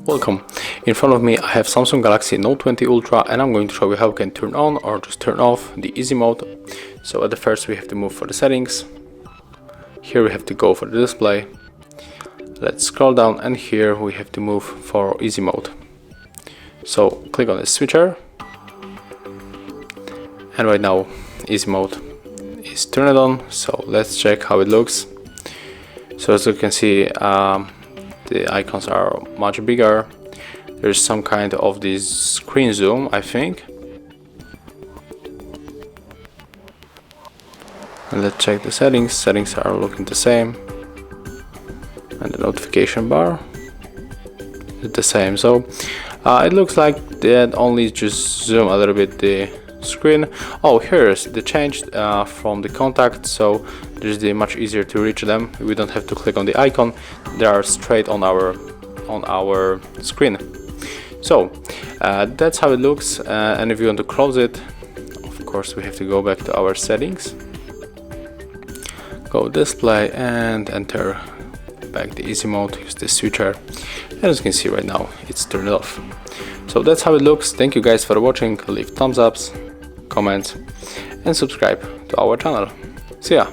Welcome. In front of me I have Samsung Galaxy Note 20 Ultra, and I'm going to show you how we can turn on or just turn off the easy mode. So at the first we have to move for the settings. Here we have to go for the display. Let's scroll down, and here we have to move for easy mode. So click on the switcher, and right now easy mode is turned on. So let's check how it looks. So as you can see, the icons are much bigger. There's some kind of this screen zoom, I think. And let's check the settings. Settings are looking the same, and the notification bar is the same. So it looks like that only just zoom a little bit the screen. Oh, here's the change from the contact, so there's the much easier to reach them. We don't have to click on the icon, they are straight on our screen. So that's how it looks, and if you want to close it, of course we have to go back to our settings, go display, and enter back the easy mode, use the switcher, and as you can see right now it's turned off. So that's how it looks. Thank you guys for watching. Leave thumbs ups, comments, and subscribe to our channel. See ya!